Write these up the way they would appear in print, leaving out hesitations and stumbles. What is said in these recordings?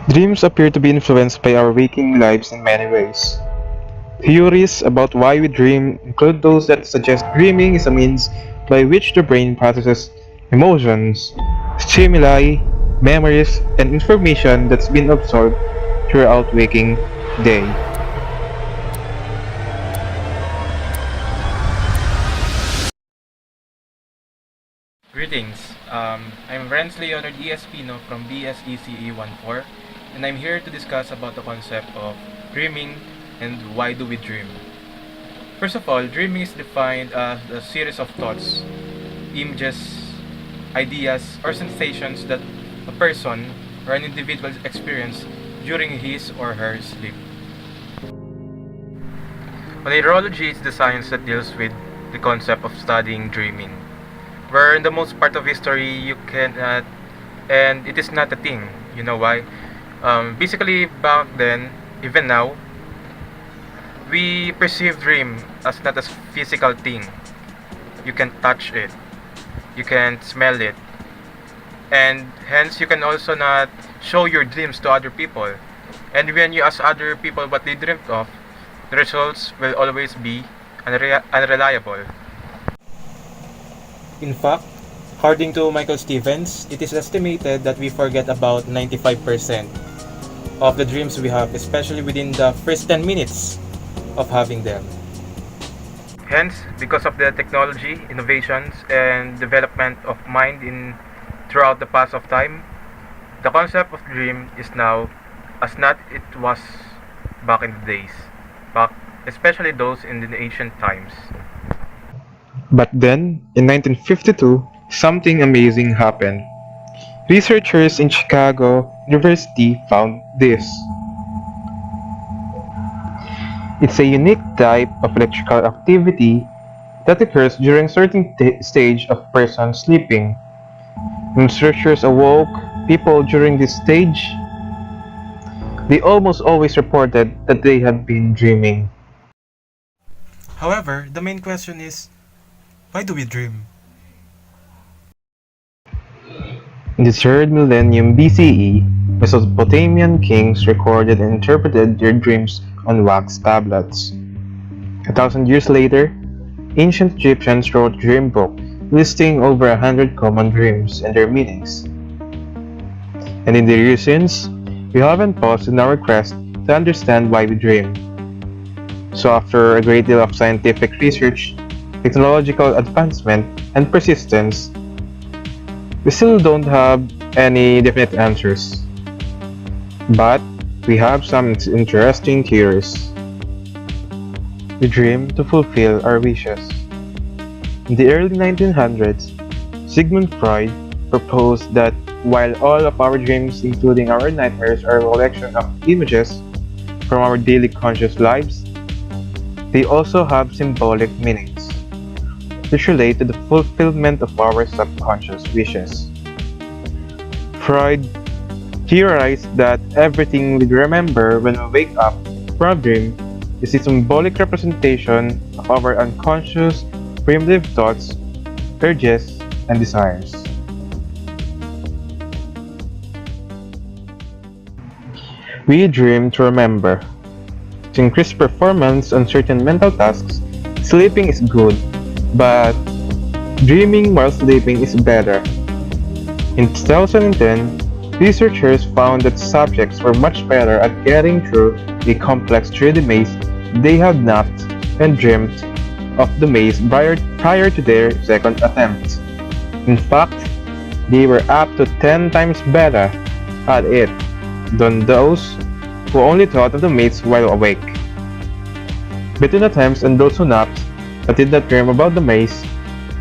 Dreams appear to be influenced by our waking lives in many ways. Theories about why we dream include those that suggest dreaming is a means by which the brain processes emotions, stimuli, memories, and information that's been absorbed throughout waking day. Greetings. I'm renz Espino from BSECE 14, and I'm here to discuss about the concept of dreaming and why do we dream. First of all, dreaming is defined as a series of thoughts, images, ideas, or sensations that a person or an individual experience during his or her sleep. Neurology is the science that deals with the concept of studying dreaming, where in the most part of history you cannot, and it is not a thing. You know why? Basically, back then, even now, we perceive dream as not a physical thing. You can touch it, you can smell it, and hence you can also not show your dreams to other people. And when you ask other people what they dreamt of, the results will always be unreliable. In fact, according to Michael Stevens, it is estimated that we forget about 95% of the dreams we have, especially within the first 10 minutes of having them. Hence, because of the technology, innovations, and development of mind in throughout the pass of time, the concept of dream is now as not it was back in the days, back especially those in the ancient times. But then, in 1952, something amazing happened. Researchers in Chicago University found this. It's a unique type of electrical activity that occurs during certain stage of person sleeping. When researchers awoke people during this stage, they almost always reported that they had been dreaming. However, the main question is, why do we dream? In the 3rd millennium BCE, Mesopotamian kings recorded and interpreted their dreams on wax tablets. 1,000 years later, ancient Egyptians wrote a dream book listing over 100 common dreams and their meanings. And in the years since, we haven't paused in our quest to understand why we dream. So after a great deal of scientific research, technological advancement, and persistence, we still don't have any definite answers. But we have some interesting theories. We dream to fulfill our wishes. In the early 1900s, Sigmund Freud proposed that while all of our dreams, including our nightmares, are a collection of images from our daily conscious lives, they also have symbolic meanings, which relate to the fulfillment of our subconscious wishes. Freud theorized that everything we remember when we wake up from a dream is a symbolic representation of our unconscious, primitive thoughts, urges, and desires. We dream to remember. To increase performance on certain mental tasks, sleeping is good, but dreaming while sleeping is better. In 2010, researchers found that subjects were much better at getting through a complex 3D maze they had napped and dreamt of the maze prior to their second attempt. In fact, they were up to 10 times better at it than those who only thought of the maze while awake. Between attempts and those who napped but did not dream about the maze,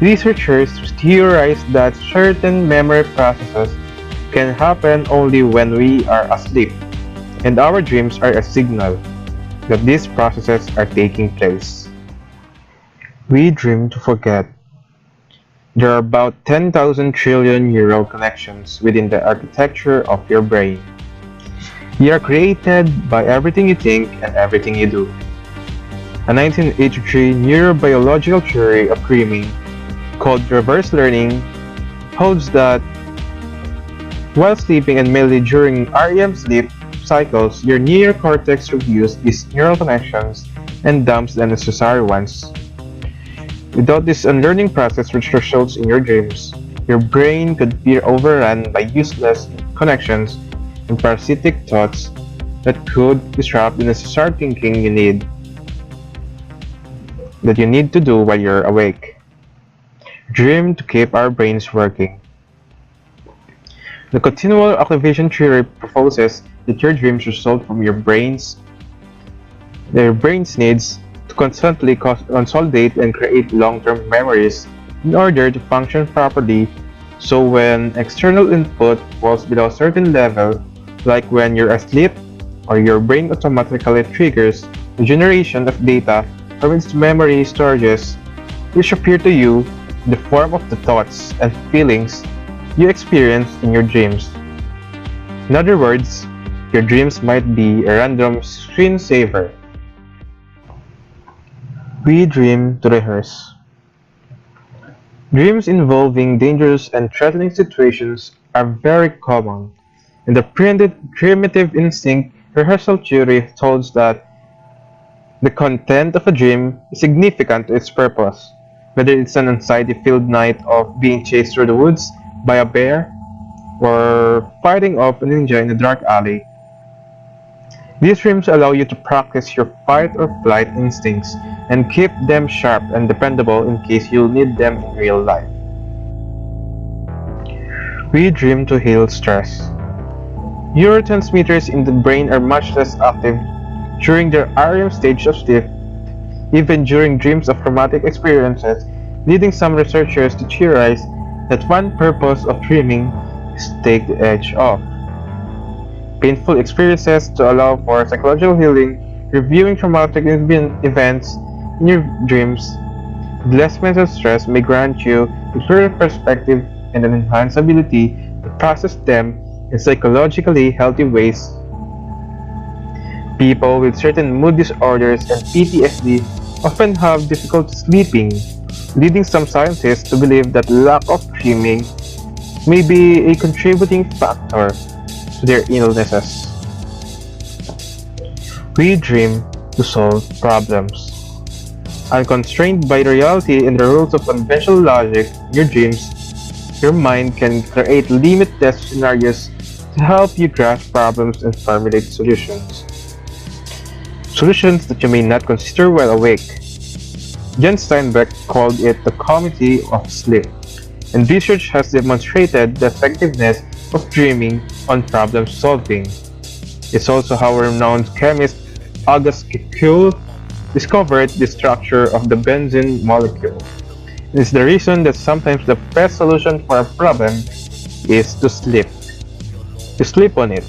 researchers theorized that certain memory processes can happen only when we are asleep, and our dreams are a signal that these processes are taking place. We dream to forget. There are about 10,000 trillion neural connections within the architecture of your brain. You are created by everything you think and everything you do. A 1983 neurobiological theory of dreaming called reverse learning holds that while sleeping and mainly during REM sleep cycles, your neocortex reviews these neural connections and dumps the unnecessary ones. Without this unlearning process which results in your dreams, your brain could be overrun by useless connections and parasitic thoughts that could disrupt the necessary thinking you need to do while you're awake. Dream to keep our brains working. The continual activation theory proposes that your dreams result from their brain's needs to constantly consolidate and create long-term memories in order to function properly. So when external input falls below a certain level, like when you're asleep, or your brain automatically triggers the generation of data from its memory storages, which appear to you in the form of the thoughts and feelings you experience in your dreams. In other words, your dreams might be a random screensaver. We dream to rehearse. Dreams involving dangerous and threatening situations are very common, and the primitive instinct rehearsal theory holds that the content of a dream is significant to its purpose, whether it's an anxiety-filled night of being chased through the woods by a bear or fighting off a ninja in a dark alley. These dreams allow you to practice your fight or flight instincts and keep them sharp and dependable in case you'll need them in real life. We dream to heal stress. Neurotransmitters in the brain are much less active during the REM stage of sleep, even during dreams of traumatic experiences, leading some researchers to theorize that one purpose of dreaming is to take the edge off painful experiences to allow for psychological healing, reviewing traumatic events in your dreams. Less mental stress may grant you a clearer perspective and an enhanced ability to process them in psychologically healthy ways. People with certain mood disorders and PTSD often have difficulty sleeping, leading some scientists to believe that lack of dreaming may be a contributing factor to their illnesses. We dream to solve problems. Unconstrained by reality and the rules of conventional logic in your dreams, your mind can create limitless scenarios to help you grasp problems and formulate solutions. Solutions that you may not consider while awake. Jen Steinbeck called it the comedy of sleep, and research has demonstrated the effectiveness of dreaming on problem solving. It's also how renowned chemist August Kikuel discovered the structure of the benzene molecule. It's the reason that sometimes the best solution for a problem is to sleep. To sleep on it.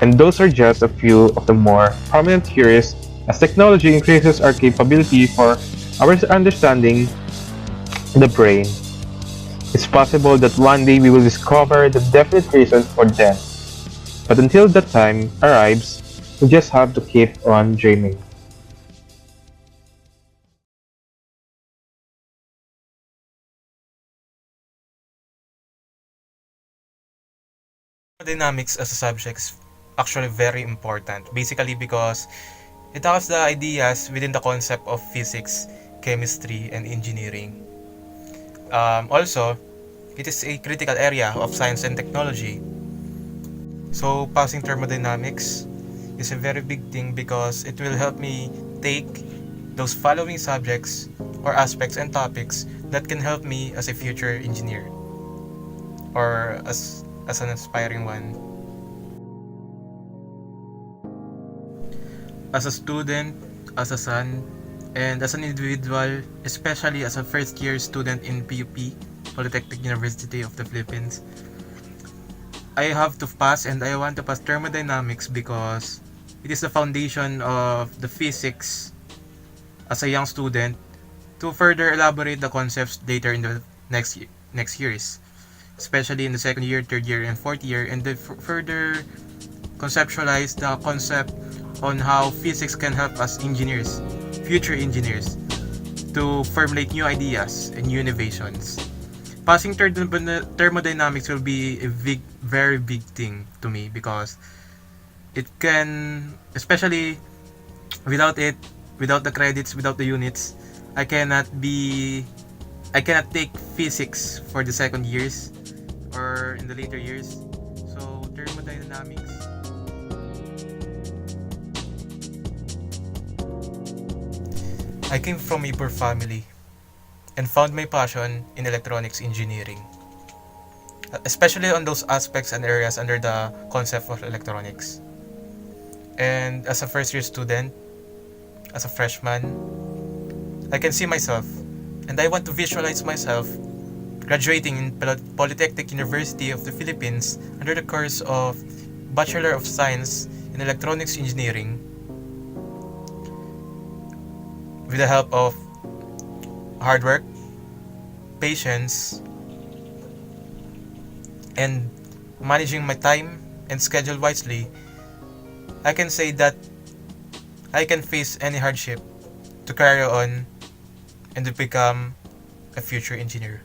And those are just a few of the more prominent theories as technology increases our capability for our understanding the brain. It's possible that one day we will discover the definite reason for death. But until that time arrives, we just have to keep on dreaming. Dynamics as a subject is actually very important, basically because it tackles the ideas within the concept of physics, chemistry, and engineering. Also, it is a critical area of science and technology. So, passing thermodynamics is a very big thing because it will help me take those following subjects or aspects and topics that can help me as a future engineer or as an aspiring one. As a student, as a son, and as an individual, especially as a first year student in PUP, Polytechnic University of the Philippines, I have to pass and I want to pass thermodynamics because it is the foundation of the physics as a young student to further elaborate the concepts later in the next years. especially in the second year, third year, and fourth year, and then further conceptualize the concept on how physics can help us engineers, future engineers, to formulate new ideas and new innovations. Passing thermodynamics will be a very big thing to me because it can, especially without it, without the credits, without the units, I cannot be, I cannot take physics for the second years or in the later years. So thermodynamics. I came from a poor family and found my passion in electronics engineering, especially on those aspects and areas under the concept of electronics. And as a first year student, as a freshman, I can see myself and I want to visualize myself graduating in Polytechnic University of the Philippines under the course of Bachelor of Science in Electronics Engineering with the help of hard work, patience, and managing my time and schedule wisely. I can say that I can face any hardship to carry on and to become a future engineer.